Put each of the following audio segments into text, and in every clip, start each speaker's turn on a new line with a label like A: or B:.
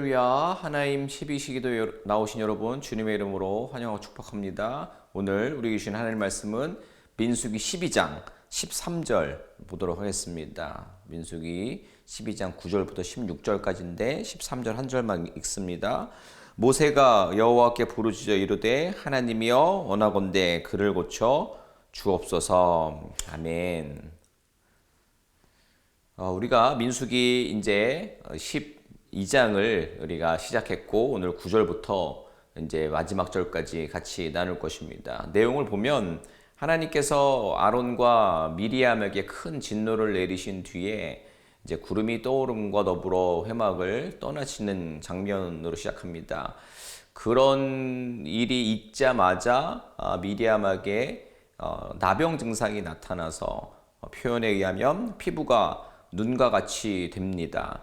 A: 할렐루야. 하나님 12시기도 나오신 여러분 주님의 이름으로 환영하고 축복합니다. 오늘 우리 주신 하나님 말씀은 민수기 12장 13절 보도록 하겠습니다. 민수기 12장 9절부터 16절까지인데 13절 한 절만 읽습니다. 모세가 여호와께 부르짖어 이르되 하나님이여 원하건대 그를 고쳐 주옵소서. 아멘. 우리가 민수기 이제 12장을 우리가 시작했고 오늘 9절부터 이제 마지막 절까지 같이 나눌 것입니다. 내용을 보면 하나님께서 아론과 미리암에게 큰 진노를 내리신 뒤에 이제 구름이 떠오름과 더불어 회막을 떠나시는 장면으로 시작합니다. 그런 일이 있자마자 미리암에게 나병 증상이 나타나서 표현에 의하면 피부가 눈과 같이 됩니다.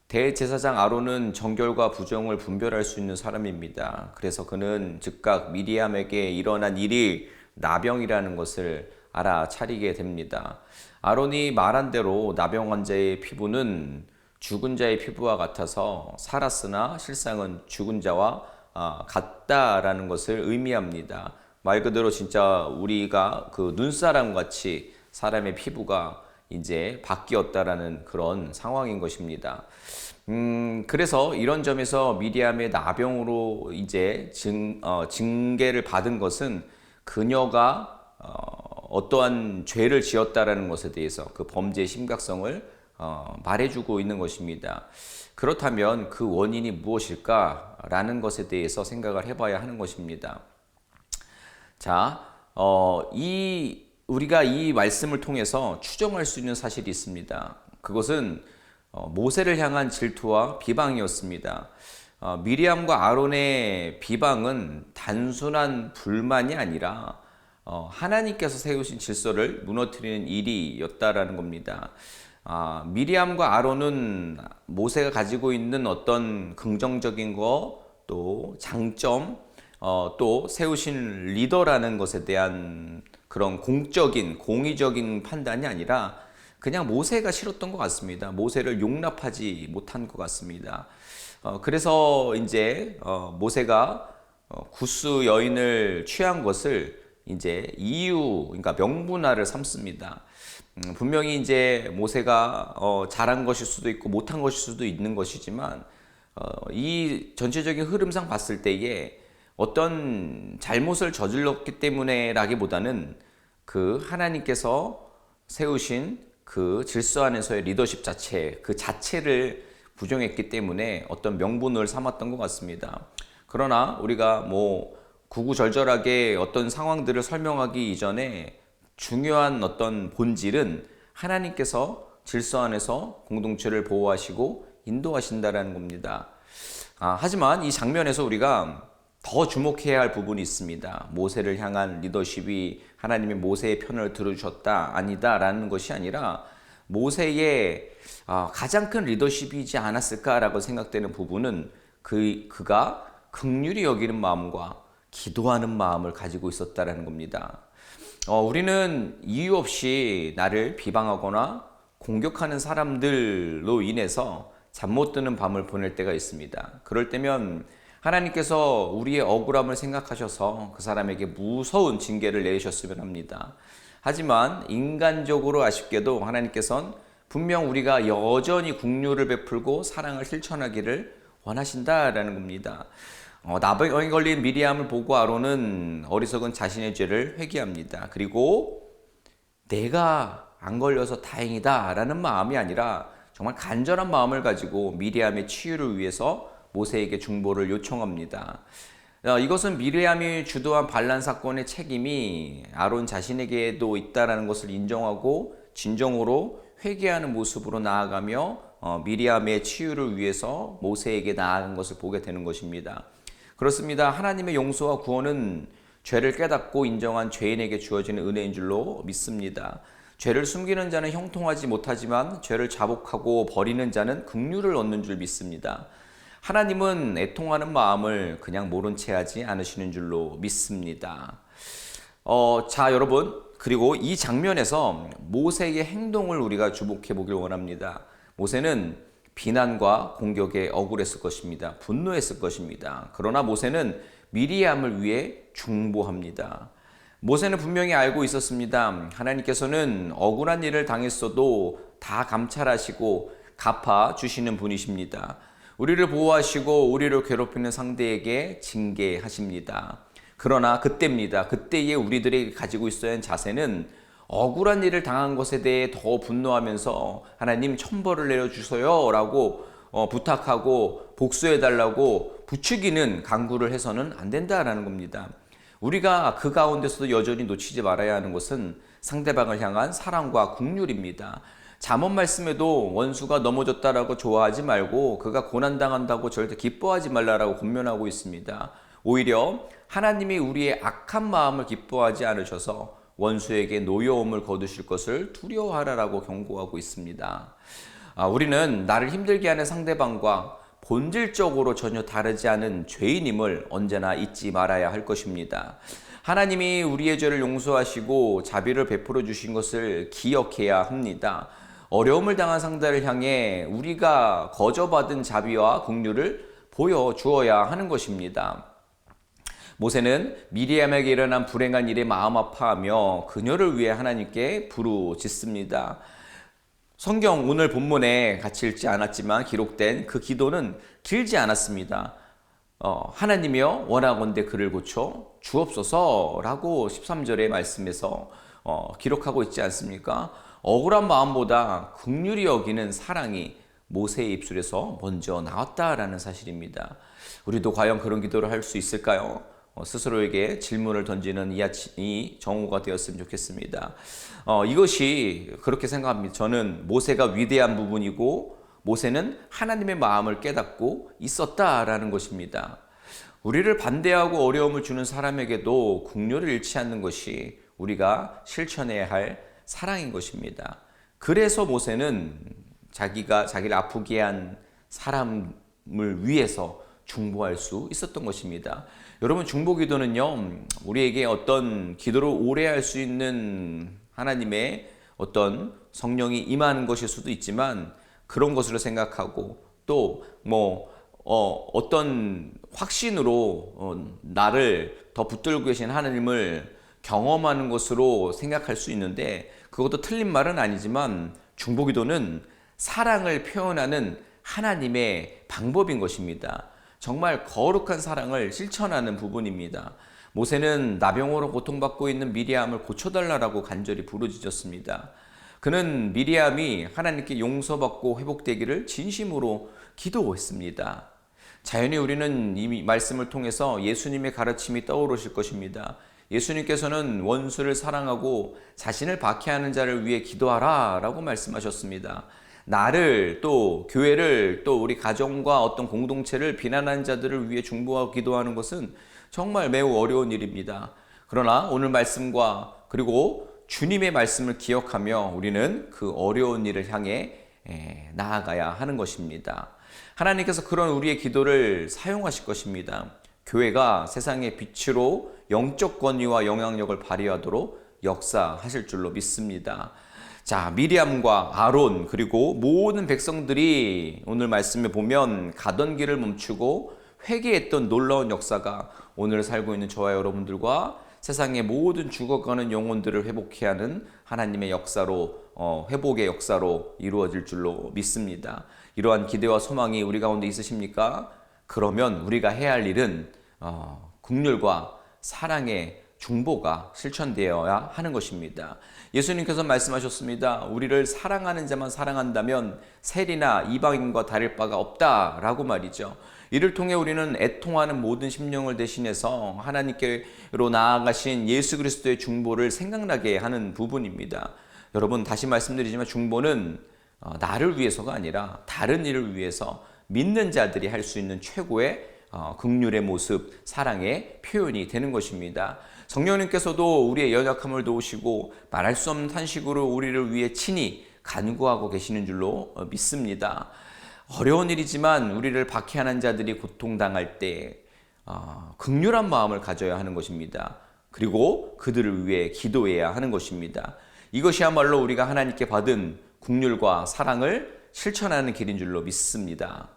A: 대제사장 아론은 정결과 부정을 분별할 수 있는 사람입니다. 그래서 그는 즉각 미리암에게 일어난 일이 나병이라는 것을 알아차리게 됩니다. 아론이 말한 대로 나병 환자의 피부는 죽은 자의 피부와 같아서 살았으나 실상은 죽은 자와 같다라는 것을 의미합니다. 말 그대로 진짜 우리가 그 눈사람 같이 사람의 피부가 이제 바뀌었다라는 그런 상황인 것입니다. 그래서 이런 점에서 미리암의 나병으로 이제 징계를 받은 것은 그녀가 어떠한 죄를 지었다라는 것에 대해서 그 범죄의 심각성을 말해주고 있는 것입니다. 그렇다면 그 원인이 무엇일까라는 것에 대해서 생각을 해봐야 하는 것입니다. 자, 우리가 이 말씀을 통해서 추정할 수 있는 사실이 있습니다. 그것은 모세를 향한 질투와 비방이었습니다. 미리암과 아론의 비방은 단순한 불만이 아니라 하나님께서 세우신 질서를 무너뜨리는 일이었다라는 겁니다. 미리암과 아론은 모세가 가지고 있는 어떤 긍정적인 거, 또 장점, 또 세우신 리더라는 것에 대한 그런 공적인, 공의적인 판단이 아니라 그냥 모세가 싫었던 것 같습니다. 모세를 용납하지 못한 것 같습니다. 그래서 이제 모세가 구스 여인을 취한 것을 이제 이유, 그러니까 명분화를 삼습니다. 분명히 이제 모세가 잘한 것일 수도 있고 못한 것일 수도 있는 것이지만 이 전체적인 흐름상 봤을 때에 어떤 잘못을 저질렀기 때문에라기보다는 그 하나님께서 세우신 그 질서 안에서의 리더십 자체, 그 자체를 부정했기 때문에 어떤 명분을 삼았던 것 같습니다. 그러나 우리가 구구절절하게 어떤 상황들을 설명하기 이전에 중요한 어떤 본질은 하나님께서 질서 안에서 공동체를 보호하시고 인도하신다라는 겁니다. 하지만 이 장면에서 우리가 더 주목해야 할 부분이 있습니다. 모세를 향한 리더십이 하나님이 모세의 편을 들어주셨다, 아니다 라는 것이 아니라 모세의 가장 큰 리더십이지 않았을까라고 생각되는 부분은 그가 긍휼히 여기는 마음과 기도하는 마음을 가지고 있었다라는 겁니다. 우리는 이유 없이 나를 비방하거나 공격하는 사람들로 인해서 잠 못 드는 밤을 보낼 때가 있습니다. 그럴 때면 하나님께서 우리의 억울함을 생각하셔서 그 사람에게 무서운 징계를 내리셨으면 합니다. 하지만 인간적으로 아쉽게도 하나님께서는 분명 우리가 여전히 긍휼을 베풀고 사랑을 실천하기를 원하신다라는 겁니다. 나병에 걸린 미리암을 보고 아론은 어리석은 자신의 죄를 회개합니다. 그리고 내가 안 걸려서 다행이다 라는 마음이 아니라 정말 간절한 마음을 가지고 미리암의 치유를 위해서 모세에게 중보를 요청합니다. 이것은 미리암이 주도한 반란 사건의 책임이 아론 자신에게도 있다는 것을 인정하고 진정으로 회개하는 모습으로 나아가며 미리암의 치유를 위해서 모세에게 나아간 것을 보게 되는 것입니다. 그렇습니다. 하나님의 용서와 구원은 죄를 깨닫고 인정한 죄인에게 주어지는 은혜인 줄로 믿습니다. 죄를 숨기는 자는 형통하지 못하지만 죄를 자복하고 버리는 자는 긍휼을 얻는 줄 믿습니다. 하나님은 애통하는 마음을 그냥 모른 채 하지 않으시는 줄로 믿습니다. 자, 여러분, 그리고 이 장면에서 모세의 행동을 우리가 주목해 보길 원합니다. 모세는 비난과 공격에 억울했을 것입니다. 분노했을 것입니다. 그러나 모세는 미리암을 위해 중보합니다. 모세는 분명히 알고 있었습니다. 하나님께서는 억울한 일을 당했어도 다 감찰하시고 갚아주시는 분이십니다. 우리를 보호하시고 우리를 괴롭히는 상대에게 징계하십니다. 그러나 그때입니다. 그때에 우리들이 가지고 있어야 하는 자세는 억울한 일을 당한 것에 대해 더 분노하면서 하나님 천벌을 내려주세요 라고 부탁하고 복수해달라고 부추기는 강구를 해서는 안 된다라는 겁니다. 우리가 그 가운데서도 여전히 놓치지 말아야 하는 것은 상대방을 향한 사랑과 긍휼입니다. 잠언 말씀에도 원수가 넘어졌다라고 좋아하지 말고 그가 고난당한다고 절대 기뻐하지 말라라고 권면하고 있습니다. 오히려 하나님이 우리의 악한 마음을 기뻐하지 않으셔서 원수에게 노여움을 거두실 것을 두려워하라라고 경고하고 있습니다. 우리는 나를 힘들게 하는 상대방과 본질적으로 전혀 다르지 않은 죄인임을 언제나 잊지 말아야 할 것입니다. 하나님이 우리의 죄를 용서하시고 자비를 베풀어 주신 것을 기억해야 합니다. 어려움을 당한 상대를 향해 우리가 거저받은 자비와 긍휼을 보여주어야 하는 것입니다. 모세는 미리암에게 일어난 불행한 일에 마음 아파하며 그녀를 위해 하나님께 부르짖습니다. 성경 오늘 본문에 같이 읽지 않았지만 기록된 그 기도는 길지 않았습니다. 하나님이여 원하건대 그를 고쳐 주옵소서라고 13절의 말씀에서 기록하고 있지 않습니까? 억울한 마음보다 긍휼히 여기는 사랑이 모세의 입술에서 먼저 나왔다라는 사실입니다. 우리도 과연 그런 기도를 할 수 있을까요? 스스로에게 질문을 던지는 이 정오가 되었으면 좋겠습니다. 이것이 그렇게 생각합니다. 저는 모세가 위대한 부분이고 모세는 하나님의 마음을 깨닫고 있었다라는 것입니다. 우리를 반대하고 어려움을 주는 사람에게도 긍휼을 잃지 않는 것이 우리가 실천해야 할 사랑인 것입니다. 그래서 모세는 자기를 아프게 한 사람을 위해서 중보할 수 있었던 것입니다. 여러분, 중보기도는요, 우리에게 어떤 기도를 오래 할 수 있는 하나님의 어떤 성령이 임하는 것일 수도 있지만 그런 것으로 생각하고 또 어떤 확신으로 나를 더 붙들고 계신 하나님을 경험하는 것으로 생각할 수 있는데 그것도 틀린 말은 아니지만 중보기도는 사랑을 표현하는 하나님의 방법인 것입니다. 정말 거룩한 사랑을 실천하는 부분입니다. 모세는 나병으로 고통받고 있는 미리암을 고쳐달라고 간절히 부르짖었습니다. 그는 미리암이 하나님께 용서받고 회복되기를 진심으로 기도했습니다. 자연히 우리는 이 말씀을 통해서 예수님의 가르침이 떠오르실 것입니다. 예수님께서는 원수를 사랑하고 자신을 박해하는 자를 위해 기도하라 라고 말씀하셨습니다. 나를 또 교회를 또 우리 가정과 어떤 공동체를 비난하는 자들을 위해 중보하고 기도하는 것은 정말 매우 어려운 일입니다. 그러나 오늘 말씀과 그리고 주님의 말씀을 기억하며 우리는 그 어려운 일을 향해 나아가야 하는 것입니다. 하나님께서 그런 우리의 기도를 사용하실 것입니다. 교회가 세상의 빛으로 영적 권위와 영향력을 발휘하도록 역사하실 줄로 믿습니다. 자, 미리암과 아론 그리고 모든 백성들이 오늘 말씀에 보면 가던 길을 멈추고 회개했던 놀라운 역사가 오늘 살고 있는 저와 여러분들과 세상의 모든 죽어가는 영혼들을 회복케 하는 하나님의 역사로 회복의 역사로 이루어질 줄로 믿습니다. 이러한 기대와 소망이 우리 가운데 있으십니까? 그러면 우리가 해야 할 일은 긍휼과 사랑의 중보가 실천되어야 하는 것입니다. 예수님께서 말씀하셨습니다. 우리를 사랑하는 자만 사랑한다면 세리나 이방인과 다를 바가 없다라고 말이죠. 이를 통해 우리는 애통하는 모든 심령을 대신해서 하나님께로 나아가신 예수 그리스도의 중보를 생각나게 하는 부분입니다. 여러분, 다시 말씀드리지만 중보는 나를 위해서가 아니라 다른 이를 위해서 믿는 자들이 할 수 있는 최고의 긍휼의 모습, 사랑의 표현이 되는 것입니다. 성령님께서도 우리의 연약함을 도우시고 말할 수 없는 탄식으로 우리를 위해 친히 간구하고 계시는 줄로 믿습니다. 어려운 일이지만 우리를 박해하는 자들이 고통당할 때 긍휼한 마음을 가져야 하는 것입니다. 그리고 그들을 위해 기도해야 하는 것입니다. 이것이야말로 우리가 하나님께 받은 긍휼과 사랑을 실천하는 길인 줄로 믿습니다.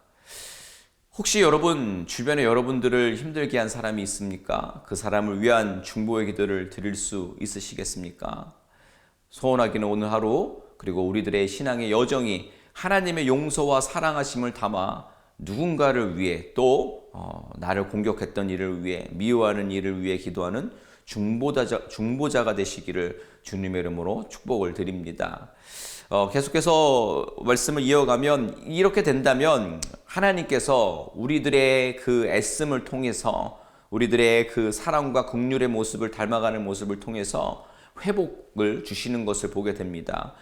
A: 혹시 여러분 주변에 여러분들을 힘들게 한 사람이 있습니까? 그 사람을 위한 중보의 기도를 드릴 수 있으시겠습니까? 소원하기는 오늘 하루, 그리고 우리들의 신앙의 여정이 하나님의 용서와 사랑하심을 담아 누군가를 위해 또 나를 공격했던 일을 위해, 미워하는 일을 위해 기도하는 중보자가 되시기를 주님의 이름으로 축복을 드립니다. 계속해서 말씀을 이어가면, 이렇게 된다면 하나님께서 우리들의 그 애씀을 통해서, 우리들의 그 사랑과 긍휼의 모습을 닮아가는 모습을 통해서 회복을 주시는 것을 보게 됩니다.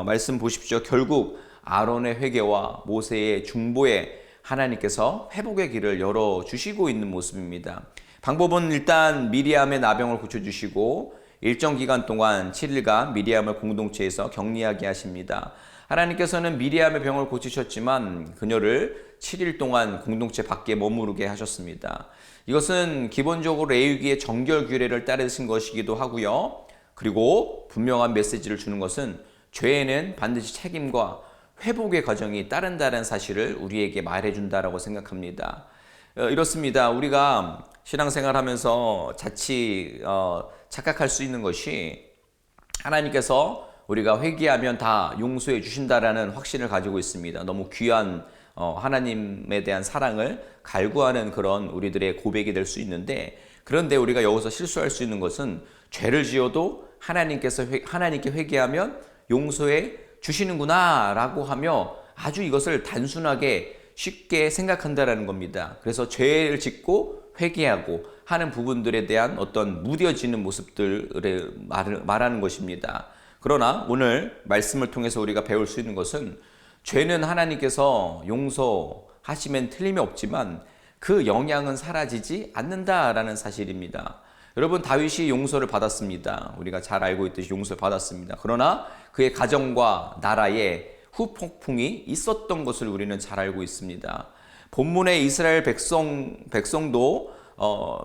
A: 말씀 보십시오. 결국 아론의 회개와 모세의 중보에 하나님께서 회복의 길을 열어주시고 있는 모습입니다. 방법은 일단 미리암의 나병을 고쳐주시고 일정 기간 동안 7일간 미리암을 공동체에서 격리하게 하십니다. 하나님께서는 미리암의 병을 고치셨지만 그녀를 7일 동안 공동체 밖에 머무르게 하셨습니다. 이것은 기본적으로 레위기의 정결 규례를 따르신 것이기도 하고요. 그리고 분명한 메시지를 주는 것은 죄에는 반드시 책임과 회복의 과정이 따른다는 사실을 우리에게 말해준다라고 생각합니다. 이렇습니다. 우리가 신앙생활 하면서 자칫 착각할 수 있는 것이, 하나님께서 우리가 회개하면 다 용서해 주신다라는 확신을 가지고 있습니다. 너무 귀한 하나님에 대한 사랑을 갈구하는 그런 우리들의 고백이 될 수 있는데, 그런데 우리가 여기서 실수할 수 있는 것은 죄를 지어도 하나님께 회개하면 용서해 주시는구나 라고 하며 아주 이것을 단순하게 쉽게 생각한다라는 겁니다. 그래서 죄를 짓고 회개하고 하는 부분들에 대한 어떤 무뎌지는 모습들을 말하는 것입니다. 그러나 오늘 말씀을 통해서 우리가 배울 수 있는 것은, 죄는 하나님께서 용서하시면 틀림이 없지만 그 영향은 사라지지 않는다라는 사실입니다. 여러분, 다윗이 용서를 받았습니다. 우리가 잘 알고 있듯이 용서를 받았습니다. 그러나 그의 가정과 나라에 후폭풍이 있었던 것을 우리는 잘 알고 있습니다. 본문의 이스라엘 백성도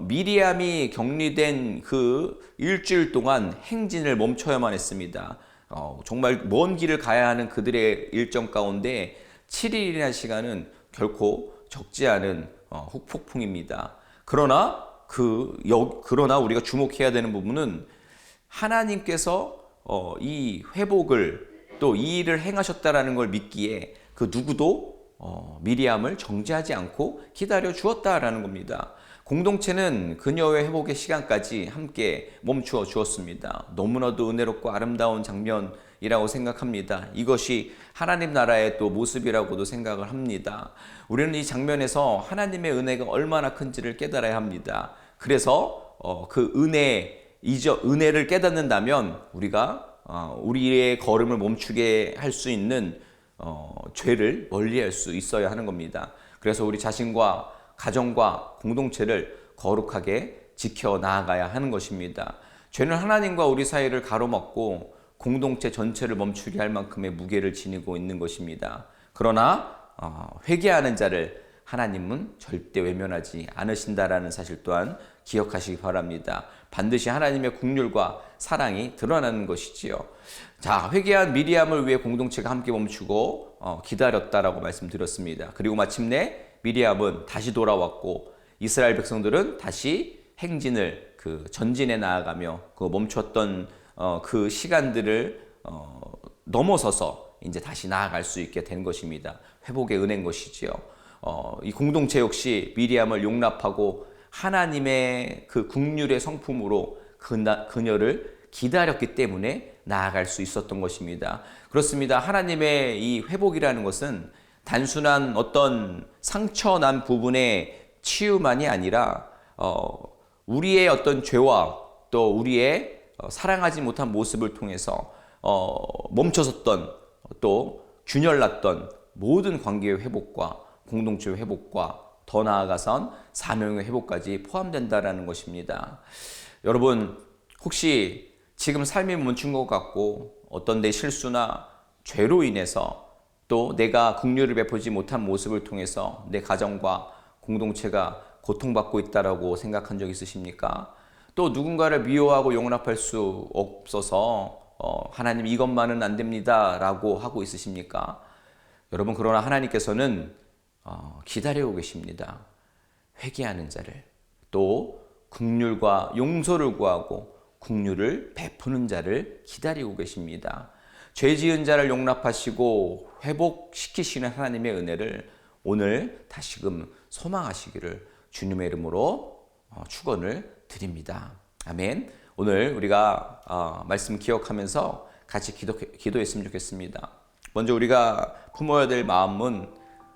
A: 미리암이 격리된 그 일주일 동안 행진을 멈춰야만 했습니다. 정말 먼 길을 가야 하는 그들의 일정 가운데 7일이라는 시간은 결코 적지 않은 후폭풍입니다. 그러나 우리가 주목해야 되는 부분은, 하나님께서 이 회복을 또 이 일을 행하셨다라는 걸 믿기에 그 누구도 미리암을 정죄하지 않고 기다려 주었다라는 겁니다. 공동체는 그녀의 회복의 시간까지 함께 멈추어 주었습니다. 너무나도 은혜롭고 아름다운 장면이라고 생각합니다. 이것이 하나님 나라의 또 모습이라고도 생각을 합니다. 우리는 이 장면에서 하나님의 은혜가 얼마나 큰지를 깨달아야 합니다. 그래서 그 은혜를 깨닫는다면 우리가 우리의 걸음을 멈추게 할 수 있는 죄를 멀리할 수 있어야 하는 겁니다. 그래서 우리 자신과 가정과 공동체를 거룩하게 지켜 나아가야 하는 것입니다. 죄는 하나님과 우리 사이를 가로막고 공동체 전체를 멈추게 할 만큼의 무게를 지니고 있는 것입니다. 그러나 회개하는 자를 하나님은 절대 외면하지 않으신다라는 사실 또한 기억하시기 바랍니다. 반드시 하나님의 긍휼과 사랑이 드러나는 것이지요. 자, 회개한 미리암을 위해 공동체가 함께 멈추고 기다렸다라고 말씀드렸습니다. 그리고 마침내 미리암은 다시 돌아왔고 이스라엘 백성들은 다시 행진을 전진해 나아가며 그 멈췄던 그 시간들을 넘어서서 이제 다시 나아갈 수 있게 된 것입니다. 회복의 은혜인 것이지요. 이 공동체 역시 미리암을 용납하고 하나님의 그 긍휼의 성품으로 그녀를 기다렸기 때문에 나아갈 수 있었던 것입니다. 그렇습니다. 하나님의 이 회복이라는 것은 단순한 어떤 상처난 부분의 치유만이 아니라 우리의 어떤 죄와 또 우리의 사랑하지 못한 모습을 통해서 멈춰섰던 또 균열났던 모든 관계의 회복과 공동체의 회복과 더 나아가선 사명의 회복까지 포함된다라는 것입니다. 여러분, 혹시 지금 삶이 멈춘 것 같고 어떤 내 실수나 죄로 인해서 또 내가 긍휼을 베푸지 못한 모습을 통해서 내 가정과 공동체가 고통받고 있다라고 생각한 적 있으십니까? 또 누군가를 미워하고 용납할 수 없어서 하나님 이것만은 안 됩니다 라고 하고 있으십니까? 여러분, 그러나 하나님께서는 기다리고 계십니다. 회개하는 자를, 또 긍휼과 용서를 구하고 긍휼을 베푸는 자를 기다리고 계십니다. 죄 지은 자를 용납하시고 회복시키시는 하나님의 은혜를 오늘 다시금 소망하시기를 주님의 이름으로 축원을 드립니다. 아멘. 오늘 우리가 말씀 기억하면서 같이 기도했으면 좋겠습니다. 먼저 우리가 품어야 될 마음은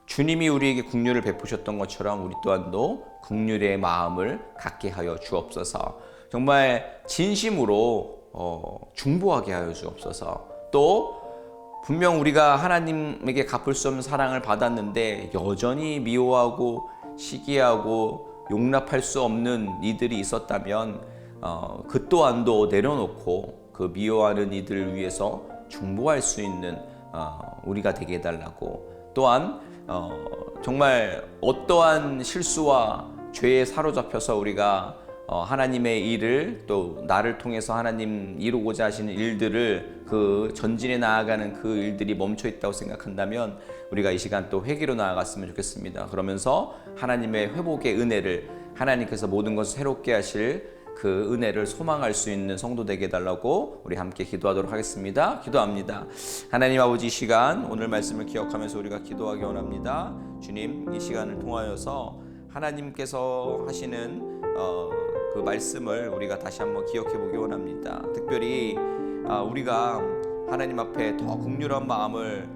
A: 주님이 우리에게 긍휼을 베푸셨던 것처럼 우리 또한도 긍휼의 마음을 갖게 하여 주옵소서. 정말 진심으로 중보하게 하여 주옵소서. 또 분명 우리가 하나님에게 갚을 수 없는 사랑을 받았는데 여전히 미워하고 시기하고 용납할 수 없는 이들이 있었다면 그 또한도 내려놓고 그 미워하는 이들을 위해서 중보할 수 있는 우리가 되게 해달라고, 또한 정말 어떠한 실수와 죄에 사로잡혀서 우리가 하나님의 일을, 또 나를 통해서 하나님 이루고자 하시는 일들을, 그 전진에 나아가는 그 일들이 멈춰 있다고 생각한다면 우리가 이 시간 또 회개로 나아갔으면 좋겠습니다. 그러면서 하나님의 회복의 은혜를, 하나님께서 모든 것을 새롭게 하실 그 은혜를 소망할 수 있는 성도 되게 해달라고 우리 함께 기도하도록 하겠습니다. 기도합니다. 하나님 아버지, 이 시간 오늘 말씀을 기억하면서 우리가 기도하기 원합니다. 주님, 이 시간을 통하여서 하나님께서 하시는 그 말씀을 우리가 다시 한번 기억해 보기 원합니다. 특별히 우리가 하나님 앞에 더 긍휼한 마음을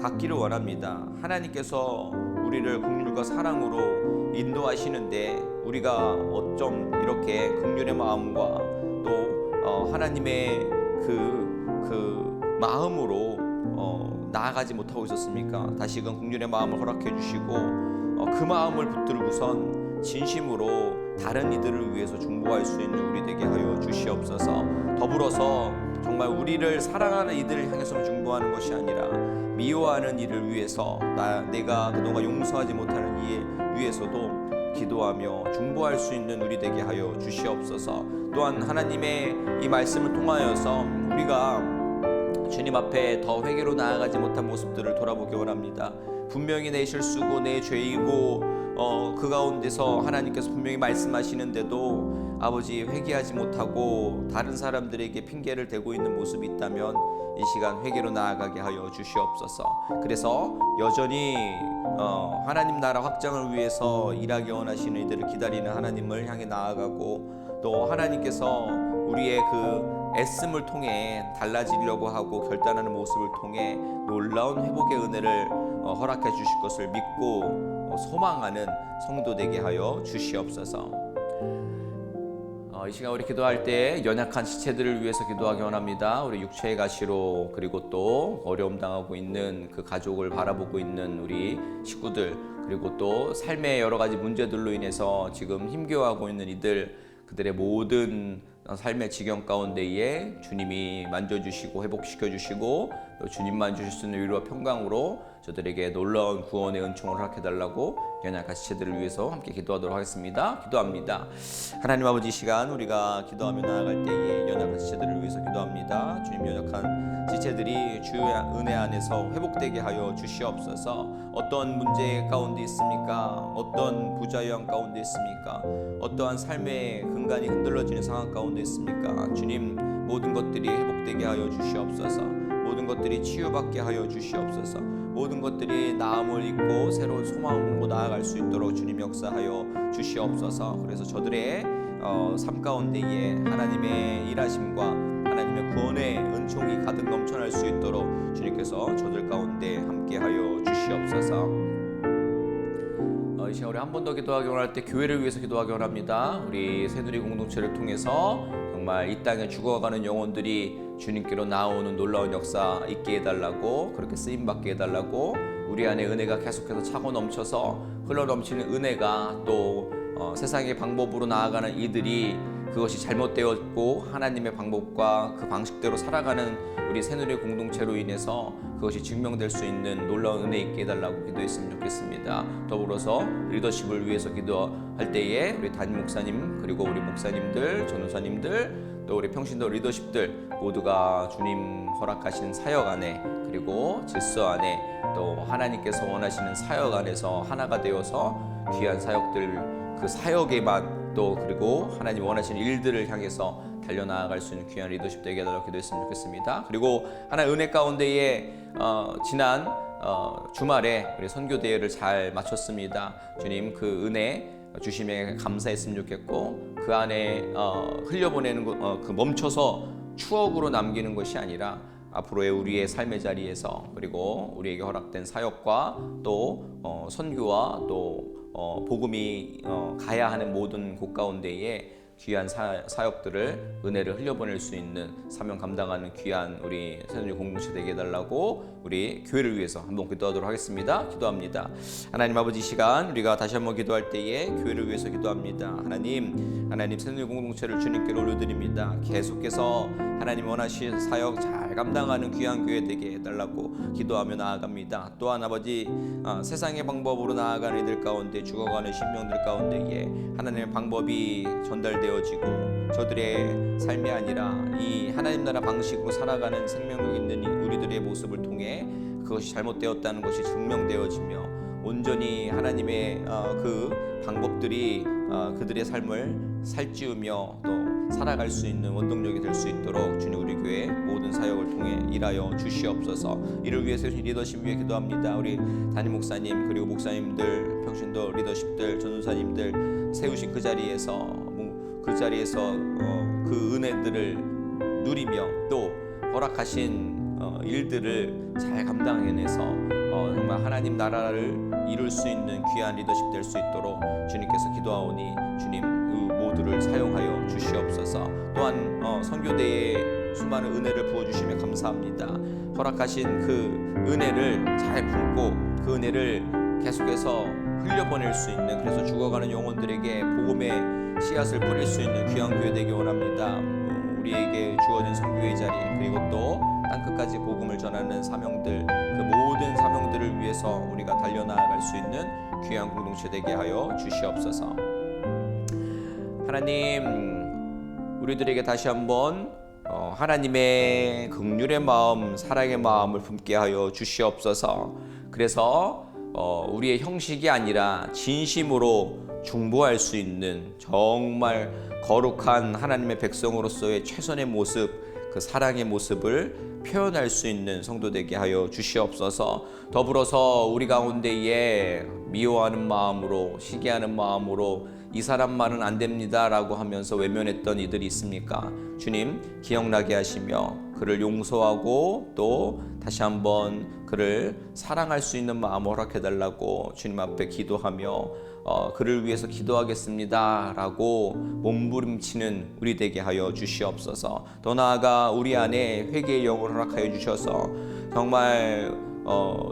A: 갖기를 원합니다. 하나님께서 우리를 긍휼과 사랑으로 인도하시는데 우리가 어쩜 이렇게 긍휼의 마음과 또 하나님의 그 마음으로 나아가지 못하고 있었습니까? 다시금 긍휼의 마음을 허락해 주시고 그 마음을 붙들고선 진심으로 다른 이들을 위해서 중보할 수 있는 우리 되게 하여 주시옵소서. 더불어서 정말 우리를 사랑하는 이들을 향해서 중보하는 것이 아니라 미워하는 이를 위해서, 내가 그동안 용서하지 못하는 이 위해서도 기도하며 중보할 수 있는 우리 되게 하여 주시옵소서. 또한 하나님의 이 말씀을 통하여서 우리가 주님 앞에 더 회개로 나아가지 못한 모습들을 돌아보기 원합니다. 분명히 내 실수고 내 죄이고 그 가운데서 하나님께서 분명히 말씀하시는데도 아버지 회개하지 못하고 다른 사람들에게 핑계를 대고 있는 모습이 있다면 이 시간 회개로 나아가게 하여 주시옵소서. 그래서 여전히 하나님 나라 확장을 위해서 일하기 원하시는 이들을 기다리는 하나님을 향해 나아가고, 또 하나님께서 우리의 그 애씀을 통해 달라지려고 하고 결단하는 모습을 통해 놀라운 회복의 은혜를 허락해 주실 것을 믿고 소망하는 성도 되게 하여 주시옵소서. 이 시간 우리 기도할 때 연약한 지체들을 위해서 기도하기 원합니다. 우리 육체의 가시로, 그리고 또 어려움 당하고 있는 그 가족을 바라보고 있는 우리 식구들, 그리고 또 삶의 여러 가지 문제들로 인해서 지금 힘겨워하고 있는 이들, 그들의 모든 삶의 지경 가운데에 주님이 만져주시고 회복시켜주시고 또 주님만 주실 수 있는 위로와 평강으로 저들에게 놀라운 구원의 은총을 허락해달라고 연약한 지체들을 위해서 함께 기도하도록 하겠습니다. 기도합니다. 하나님 아버지, 이 시간 우리가 기도하며 나아갈 때에 연약한 지체들을 위해서 기도합니다. 주님, 연약한 지체들이 주의 은혜 안에서 회복되게 하여 주시옵소서. 어떤 문제 가운데 있습니까? 어떤 부자유한 가운데 있습니까? 어떠한 삶의 근간이 흔들러지는 상황 가운데 있습니까? 주님, 모든 것들이 회복되게 하여 주시옵소서. 모든 것들이 치유받게 하여 주시옵소서. 모든 것들이 나음을 입고 새로운 소망으로 나아갈 수 있도록 주님 역사하여 주시옵소서. 그래서 저들의 삶 가운데에 하나님의 일하심과 하나님의 구원의 은총이 가득 넘쳐날 수 있도록 주님께서 저들 가운데 함께하여 주시옵소서. 이 시간 우리 한 번 더 기도하기 원할 때 교회를 위해서 기도하기 원합니다. 우리 새누리 공동체를 통해서 정말 이 땅에 죽어가는 영혼들이 주님께로 나오는 놀라운 역사 있게 해달라고, 그렇게 쓰임받게 해달라고, 우리 안에 은혜가 계속해서 차고 넘쳐서 흘러넘치는 은혜가 또 세상의 방법으로 나아가는 이들이 그것이 잘못되었고 하나님의 방법과 그 방식대로 살아가는 우리 새누리 공동체로 인해서 그것이 증명될 수 있는 놀라운 은혜 있게 해달라고 기도했으면 좋겠습니다. 더불어서 리더십을 위해서 기도할 때에 우리 담임 목사님, 그리고 우리 목사님들, 전도사님들, 또 우리 평신도 리더십들 모두가 주님 허락하신 사역 안에, 그리고 질서 안에 또 하나님께서 원하시는 사역 안에서 하나가 되어서 귀한 사역들 그 사역에만 또 그리고 하나님 원하시는 일들을 향해서 달려나아갈 수 있는 귀한 리더십 되게 해달라고 기도했으면 좋겠습니다. 그리고 하나의 은혜 가운데에 지난 주말에 우리 선교 대회를 잘 마쳤습니다. 주님 그 은혜 주심에 감사했으면 좋겠고 그 안에 흘려보내는 그 멈춰서 추억으로 남기는 것이 아니라 앞으로의 우리의 삶의 자리에서 그리고 우리에게 허락된 사역과 또 선교와 또 복음이 가야 하는 모든 곳 가운데에 귀한 사역들을 은혜를 흘려보낼 수 있는 사명 감당하는 귀한 우리 새누리 공동체 되게 해달라고 우리 교회를 위해서 한번 기도하도록 하겠습니다. 기도합니다. 하나님 아버지 시간 우리가 다시 한번 기도할 때에 교회를 위해서 기도합니다. 하나님 새누리 공동체를 주님께 올려드립니다. 계속해서 하나님 원하시는 사역 잘 감당하는 귀한 교회 되게 해달라고 기도하며 나아갑니다. 또한 아버지 세상의 방법으로 나아가는 이들 가운데 죽어가는 신명들 가운데에 하나님의 방법이 전달되어지고 저들의 삶이 아니라 이 하나님 나라 방식으로 살아가는 생명력 있는 우리들의 모습을 통해 그것이 잘못되었다는 것이 증명되어지며 온전히 하나님의 그 방법들이 그들의 삶을 살찌우며 또 살아갈 수 있는 원동력이 될 수 있도록 주님 우리 교회 모든 사역을 통해 일하여 주시옵소서. 이를 위해서 리더십 위해 기도합니다. 우리 담임 목사님 그리고 목사님들 평신도 리더십들 전도사님들 세우신 그 자리에서 그 은혜들을 누리며 또 허락하신 일들을 잘 감당해내서 정말 하나님 나라를 이룰 수 있는 귀한 리더십 될 수 있도록 주님께서 기도하오니 주님 그 모두를 사용하여 주시옵소서. 또한 선교대에 수많은 은혜를 부어주시며 감사합니다. 허락하신 그 은혜를 잘 품고 그 은혜를 계속해서 흘려보낼 수 있는 그래서 죽어가는 영혼들에게 복음의 씨앗을 뿌릴 수 있는 귀한 교회 되기 원합니다. 우리에게 주어진 선교의 자리 그리고 또 땅끝까지 복음을 전하는 사명들 그 모든 사명들을 위해서 우리가 달려나아갈 수 있는 귀한 공동체 되게 하여 주시옵소서. 하나님 우리들에게 다시 한번 하나님의 긍휼의 마음 사랑의 마음을 품게 하여 주시옵소서. 그래서 우리의 형식이 아니라 진심으로 중보할 수 있는 정말 거룩한 하나님의 백성으로서의 최선의 모습 그 사랑의 모습을 표현할 수 있는 성도 되게 하여 주시옵소서. 더불어서 우리 가운데에 미워하는 마음으로 시기하는 마음으로 이 사람만은 안 됩니다 라고 하면서 외면했던 이들이 있습니까? 주님 기억나게 하시며 그를 용서하고 또 다시 한번 그를 사랑할 수 있는 마음 허락해달라고 주님 앞에 기도하며 그를 위해서 기도하겠습니다 라고 몸부림치는 우리 되게 하여 주시옵소서. 더 나아가 우리 안에 회개의 영을 허락하여 주셔서 정말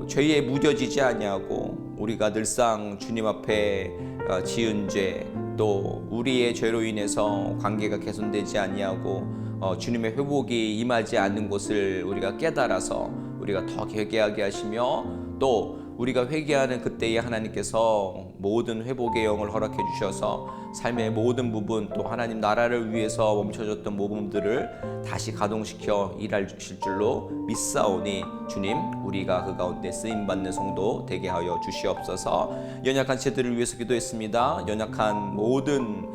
A: 죄에 무뎌지지 아니하고 우리가 늘상 주님 앞에 지은 죄 또 우리의 죄로 인해서 관계가 개선되지 아니하고 주님의 회복이 임하지 않는 것을 우리가 깨달아서 우리가 더 회개하게 하시며 또 우리가 회개하는 그때에 하나님께서 모든 회복의 영을 허락해 주셔서 삶의 모든 부분 또 하나님 나라를 위해서 멈춰졌던 모범들을 다시 가동시켜 일하실 줄로 믿사오니 주님 우리가 그 가운데 쓰임받는 성도 되게 하여 주시옵소서. 연약한 채들을 위해서 기도했습니다. 연약한 모든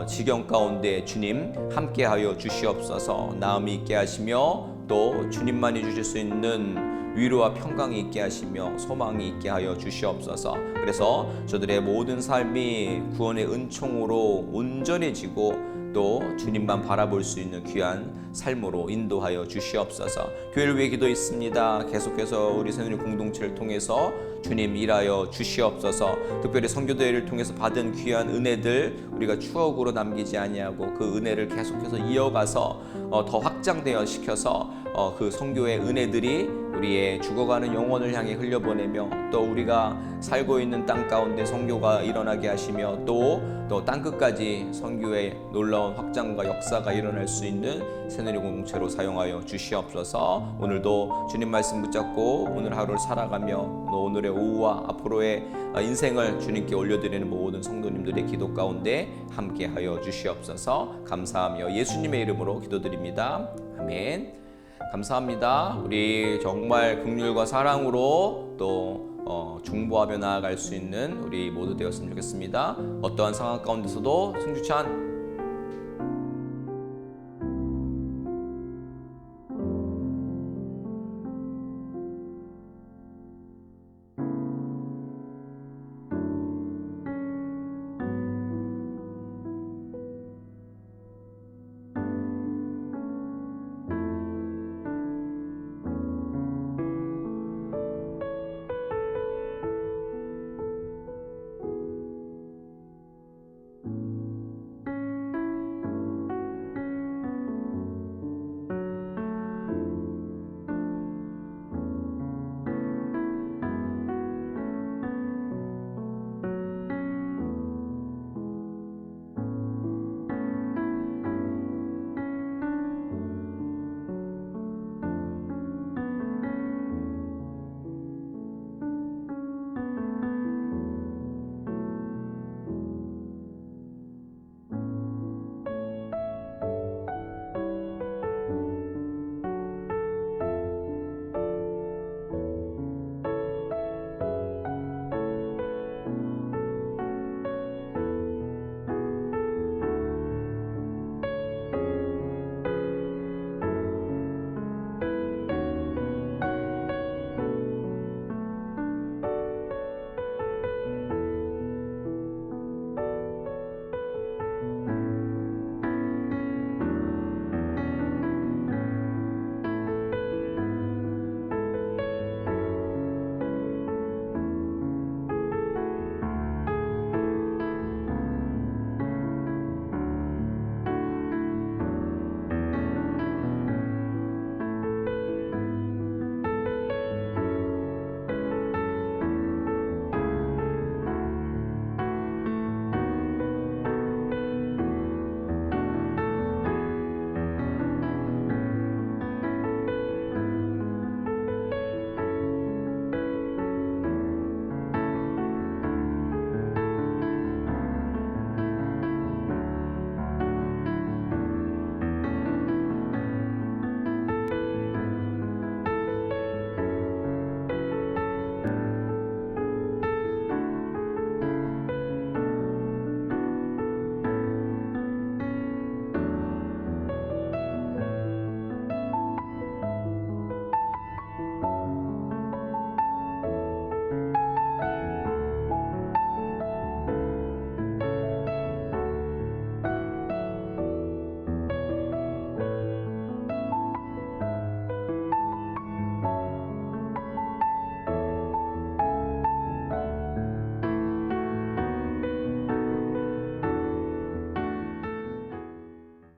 A: 지경 가운데 주님 함께하여 주시옵소서. 나음이 있게 하시며 또 주님만이 주실 수 있는 위로와 평강이 있게 하시며 소망이 있게 하여 주시옵소서. 그래서 저들의 모든 삶이 구원의 은총으로 온전해지고 또 주님만 바라볼 수 있는 귀한 삶으로 인도하여 주시옵소서. 교회를 위해 기도했습니다. 계속해서 우리 새누리 공동체를 통해서 주님 일하여 주시옵소서. 특별히 선교대회를 통해서 받은 귀한 은혜들 우리가 추억으로 남기지 아니하고 그 은혜를 계속해서 이어가서 더 확장되어 시켜서 그 선교의 은혜들이 우리의 죽어가는 영혼을 향해 흘려보내며 또 우리가 살고 있는 땅 가운데 선교가 일어나게 하시며 또 땅끝까지 선교의 놀라운 확장과 역사가 일어날 수 있는 새누리 공동체로 사용하여 주시옵소서. 오늘도 주님 말씀 붙잡고 오늘 하루를 살아가며 오늘의 오후와 앞으로의 인생을 주님께 올려드리는 모든 성도님들의 기도 가운데 함께하여 주시옵소서. 감사하며 예수님의 이름으로 기도드립니다. 아멘. 감사합니다. 우리 정말 긍휼과 사랑으로 또 중보하며 나아갈 수 있는 우리 모두 되었으면 좋겠습니다. 어떠한 상황 가운데서도 승주찬